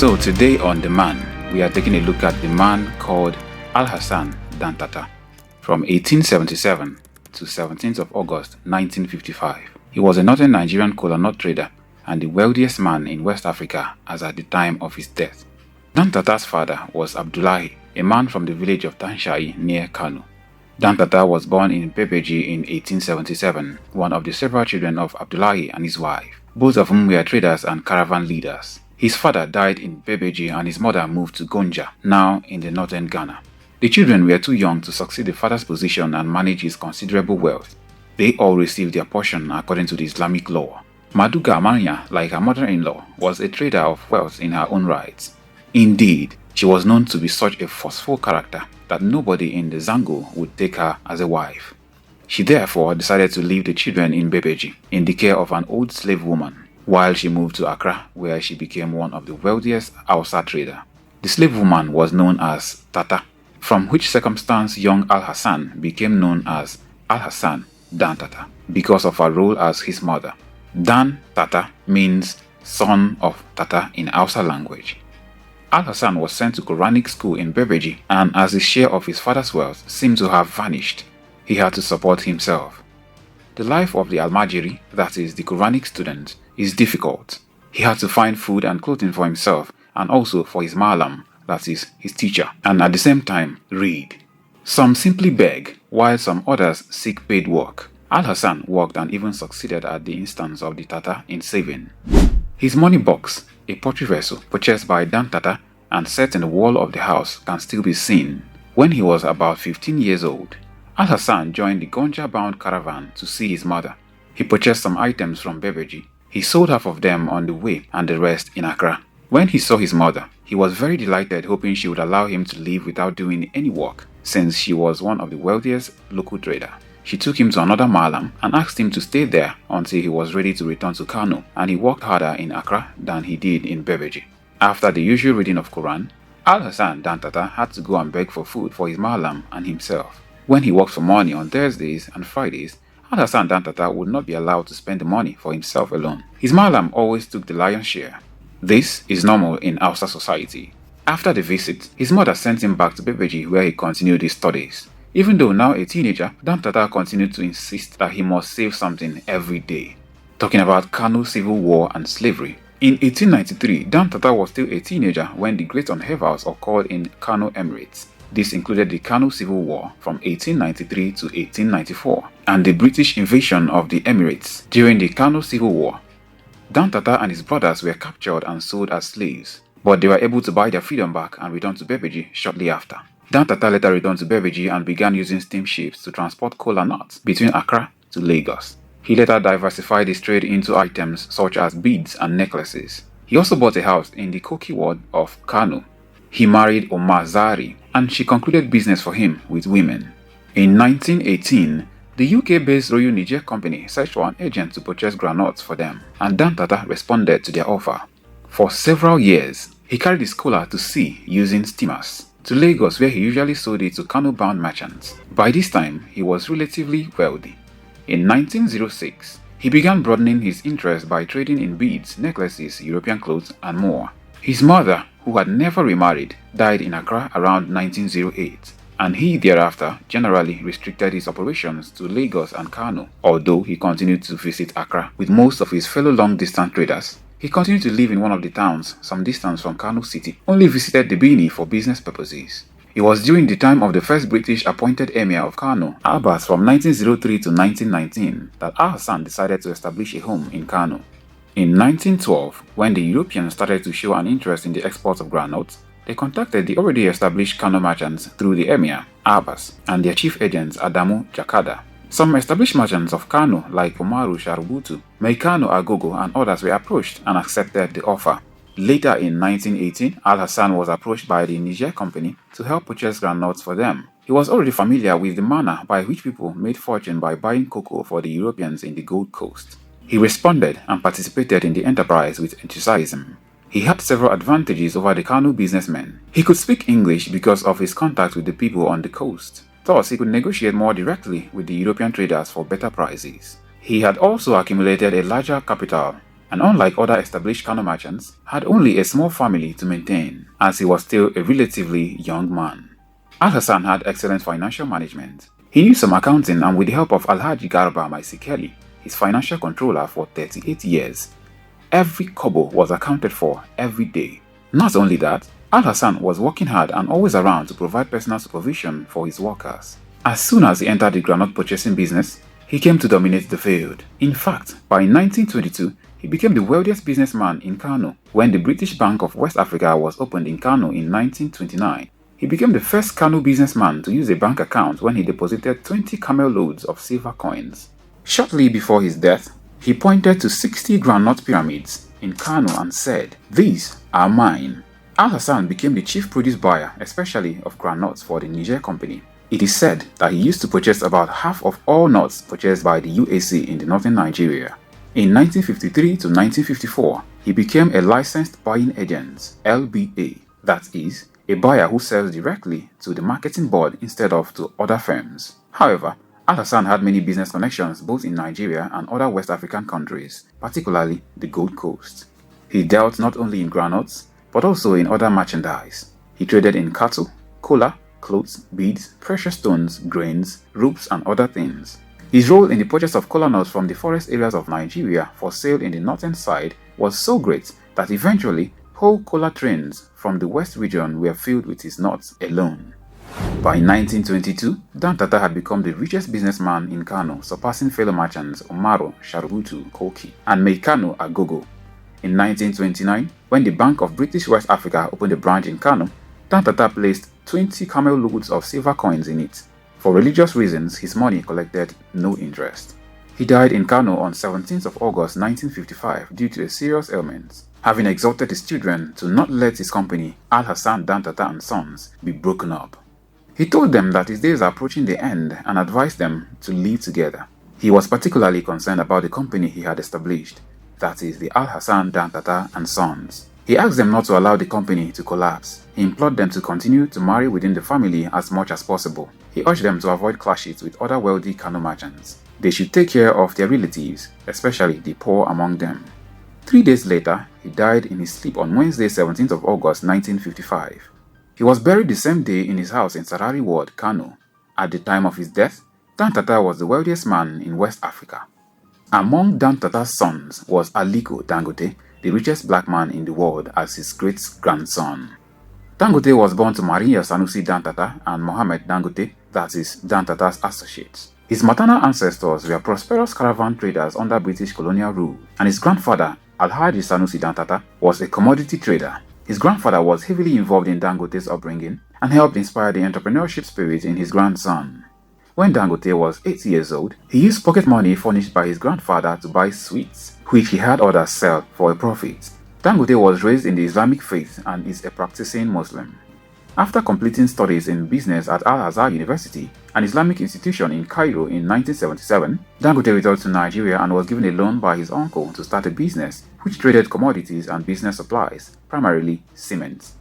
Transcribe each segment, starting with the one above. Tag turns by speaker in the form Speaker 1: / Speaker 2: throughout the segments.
Speaker 1: So today on The Man, we are taking a look at the man called Alhassan Dantata from 1877 to 17th of August 1955. He was a northern Nigerian kola nut trader and the wealthiest man in West Africa as at the time of his death. Dantata's father was Abdullahi, a man from the village of Tanshai near Kano. Dantata was born in Bebeji in 1877, one of the several children of Abdullahi and his wife, both of whom were traders and caravan leaders. His father died in Bebeji and his mother moved to Gonja, now in the northern Ghana. The children were too young to succeed the father's position and manage his considerable wealth. They all received their portion according to the Islamic law. Maduga Amanya, like her mother-in-law, was a trader of wealth in her own right. Indeed, she was known to be such a forceful character that nobody in the Zango would take her as a wife. She therefore decided to leave the children in Bebeji in the care of an old slave woman, while she moved to Accra, where she became one of the wealthiest Hausa traders. The slave woman was known as Tata, from which circumstance young Alhassan became known as Alhassan Dantata because of her role as his mother. Dan Tata means son of Tata in Hausa language. Alhassan was sent to Quranic school in Bebeji, and as his share of his father's wealth seemed to have vanished, he had to support himself. The life of the Almajiri, that is, the Quranic student, is difficult. He had to find food and clothing for himself and also for his Malam, that is, his teacher, and at the same time read. Some simply beg, while some others seek paid work. Alhassan worked and even succeeded at the instance of the Tata in saving. His money box, a pottery vessel purchased by Dan Tata and set in the wall of the house, can still be seen. When he was about 15 years old, Alhassan joined the Gonja-bound caravan to see his mother. He purchased some items from Bebeji. He sold half of them on the way and the rest in Accra. When he saw his mother, he was very delighted, hoping she would allow him to live without doing any work, since she was one of the wealthiest local traders. She took him to another Malam and asked him to stay there until he was ready to return to Kano, and he worked harder in Accra than he did in Bebeji. After the usual reading of Quran, Alhassan Dantata had to go and beg for food for his Malam and himself. When he worked for money on Thursdays and Fridays, Alhassan Dantata would not be allowed to spend the money for himself alone. His Malam always took the lion's share. This is normal in Hausa society. After the visit, his mother sent him back to Bebeji, where he continued his studies. Even though now a teenager, Dantata continued to insist that he must save something every day. Talking about Kano civil war and slavery. In 1893, Dantata was still a teenager when the Great Upheavals occurred in Kano Emirates. This included the Kano Civil War from 1893 to 1894 and the British invasion of the Emirates during the Kano Civil War. Dantata and his brothers were captured and sold as slaves, but they were able to buy their freedom back and return to Bebeji shortly after. Dantata later returned to Bebeji and began using steamships to transport kola nuts between Accra to Lagos. He later diversified his trade into items such as beads and necklaces. He also bought a house in the Koki ward of Kano. He married Omar Zari, and she concluded business for him with women. In 1918, the UK-based Royal Niger Company searched for an agent to purchase granules for them, and Dantata responded to their offer. For several years, he carried his kola to sea using steamers to Lagos, where he usually sold it to Kano-bound merchants. By this time, he was relatively wealthy. In 1906, he began broadening his interest by trading in beads, necklaces, European clothes, and more. His mother, who had never remarried, died in Accra around 1908, and he thereafter generally restricted his operations to Lagos and Kano. Although he continued to visit Accra with most of his fellow long-distance traders, he continued to live in one of the towns some distance from Kano City, only visited the Bini for business purposes. It was during the time of the first British appointed Emir of Kano, Abbas, from 1903 to 1919, that Alhassan decided to establish a home in Kano. In 1912, when the Europeans started to show an interest in the export of granules, they contacted the already established Kano merchants through the Emir, Abbas, and their chief agents Adamu Jakada. Some established merchants of Kano like Umaru Sharubutu, Meikano Agogo, and others were approached and accepted the offer. Later in 1918, Alhassan was approached by the Niger Company to help purchase granules for them. He was already familiar with the manner by which people made fortune by buying cocoa for the Europeans in the Gold Coast. He responded and participated in the enterprise with enthusiasm. He had several advantages over the Kano businessmen. He could speak English because of his contact with the people on the coast. Thus, he could negotiate more directly with the European traders for better prices. He had also accumulated a larger capital and unlike other established Kano merchants, had only a small family to maintain, as he was still a relatively young man. Alhassan had excellent financial management. He knew some accounting, and with the help of Alhaji Garba Maisikeli, his financial controller for 38 years, every kobo was accounted for every day. Not only that, Alhassan was working hard and always around to provide personal supervision for his workers. As soon as he entered the groundnut purchasing business, he came to dominate the field. In fact, by 1922, he became the wealthiest businessman in Kano. When the British Bank of West Africa was opened in Kano in 1929, he became the first Kano businessman to use a bank account when he deposited 20 camel loads of silver coins. Shortly before his death, he pointed to 60 groundnut pyramids in Kano and said, "These are mine." Alhassan became the chief produce buyer, especially of groundnuts, for the Niger Company. It is said that he used to purchase about half of all nuts purchased by the UAC in the northern Nigeria. In 1953 to 1954, he became a licensed buying agent, LBA, that is, a buyer who sells directly to the marketing board instead of to other firms. However, Alhassan had many business connections both in Nigeria and other West African countries, particularly the Gold Coast. He dealt not only in groundnuts, but also in other merchandise. He traded in cattle, cola, clothes, beads, precious stones, grains, ropes, and other things. His role in the purchase of kola nuts from the forest areas of Nigeria for sale in the northern side was so great that eventually whole kola trains from the west region were filled with his nuts alone. By 1922, Dantata had become the richest businessman in Kano, surpassing fellow merchants Omaro, Sharubutu, Koki, and Meikano Agogo. In 1929, when the Bank of British West Africa opened a branch in Kano, Dantata placed 20 camel loads of silver coins in it. For religious reasons, his money collected no interest. He died in Kano on 17th of August 1955 due to a serious ailment, having exhorted his children to not let his company, Alhassan Dantata and Sons, be broken up. He told them that his days are approaching the end and advised them to live together. He was particularly concerned about the company he had established, that is, the Alhassan Dantata and Sons. He asked them not to allow the company to collapse. He implored them to continue to marry within the family as much as possible. He urged them to avoid clashes with other wealthy Kano merchants. They should take care of their relatives, especially the poor among them. 3 days later, he died in his sleep on Wednesday, 17th of August 1955. He was buried the same day in his house in Sarari Ward, Kano. At the time of his death, Dantata was the wealthiest man in West Africa. Among Dantata's sons was Aliko Dangote, the richest black man in the world, as his great-grandson. Dangote was born to Maria Sanusi Dantata and Mohammed Dangote, that is, Dantata's associates. His maternal ancestors were prosperous caravan traders under British colonial rule, and his grandfather, Alhaji Sanusi Dantata, was a commodity trader. His grandfather was heavily involved in Dangote's upbringing and helped inspire the entrepreneurship spirit in his grandson. When Dangote was 8 years old, he used pocket money furnished by his grandfather to buy sweets, which he had others sell for a profit. Dangote was raised in the Islamic faith and is a practicing Muslim. After completing studies in business at Al-Azhar University, an Islamic institution in Cairo in 1977, Dangote returned to Nigeria and was given a loan by his uncle to start a business which traded commodities and business supplies, primarily cement.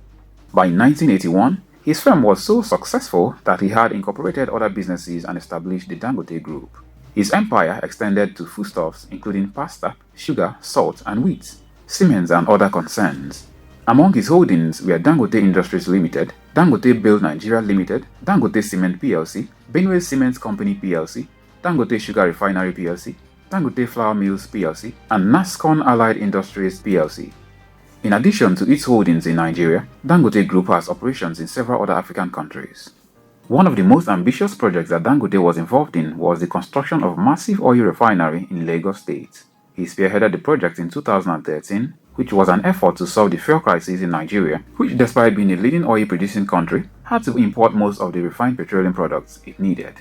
Speaker 1: By 1981, his firm was so successful that he had incorporated other businesses and established the Dangote Group. His empire extended to foodstuffs including pasta, sugar, salt, and wheat, cement, and other concerns. Among his holdings were Dangote Industries Limited, Dangote Build Nigeria Limited, Dangote Cement PLC, Benue Cement Company PLC, Dangote Sugar Refinery PLC, Dangote Flour Mills PLC, and Nascon Allied Industries PLC. In addition to its holdings in Nigeria, Dangote Group has operations in several other African countries. One of the most ambitious projects that Dangote was involved in was the construction of a massive oil refinery in Lagos State. He spearheaded the project in 2013, which was an effort to solve the fuel crisis in Nigeria, which, despite being a leading oil-producing country, had to import most of the refined petroleum products it needed.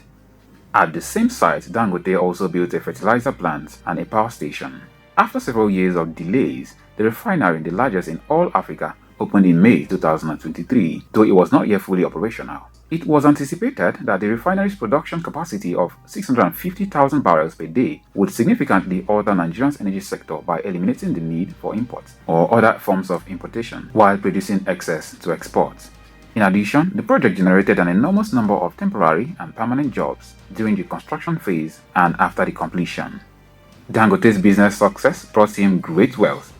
Speaker 1: At the same site, Dangote also built a fertilizer plant and a power station. After several years of delays, the refinery, the largest in all Africa, opened in May 2023, though it was not yet fully operational. It was anticipated that the refinery's production capacity of 650,000 barrels per day would significantly alter Nigeria's energy sector by eliminating the need for imports or other forms of importation, while producing excess to export. In addition, the project generated an enormous number of temporary and permanent jobs during the construction phase and after the completion. Dangote's business success brought him great wealth.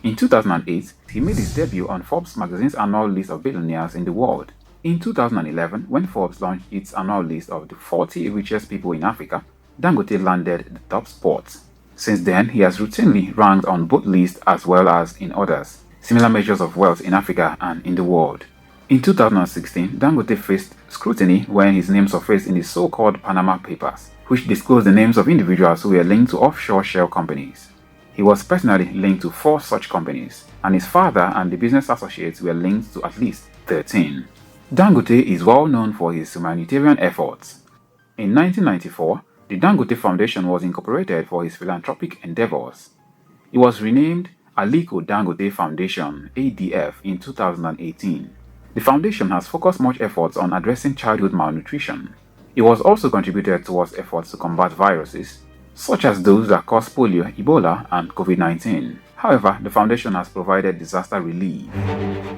Speaker 1: In 2008, he made his debut on Forbes magazine's annual list of billionaires in the world. In 2011, when Forbes launched its annual list of the 40 richest people in Africa, Dangote landed the top spot. Since then, he has routinely ranked on both lists as well as in others, similar measures of wealth in Africa and in the world. In 2016, Dangote faced scrutiny when his name surfaced in the so-called Panama Papers, which disclosed the names of individuals who were linked to offshore shell companies. He was personally linked to 4 such companies, and his father and the business associates were linked to at least 13. Dangote is well known for his humanitarian efforts. In 1994, the Dangote Foundation was incorporated for his philanthropic endeavors. It was renamed Aliko Dangote Foundation (ADF) in 2018. The foundation has focused much efforts on addressing childhood malnutrition. It was also contributed towards efforts to combat viruses, such as those that cause polio, Ebola, and COVID-19. However, the foundation has provided disaster relief.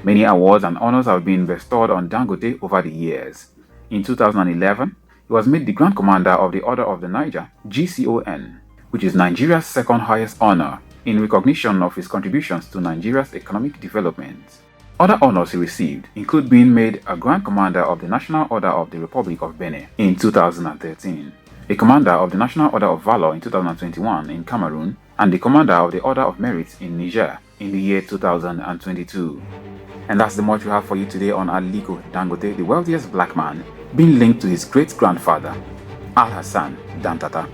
Speaker 1: Many awards and honors have been bestowed on Dangote over the years. In 2011, he was made the Grand Commander of the Order of the Niger, GCON, which is Nigeria's second highest honor, in recognition of his contributions to Nigeria's economic development. Other honors he received include being made a Grand Commander of the National Order of the Republic of Benin in 2013, a Commander of the National Order of Valor in 2021 in Cameroon, and the Commander of the Order of Merit in Niger in the year 2022. And that's the much we have for you today on Aliko Dangote, the wealthiest black man, being linked to his great-grandfather, Alhassan Dantata.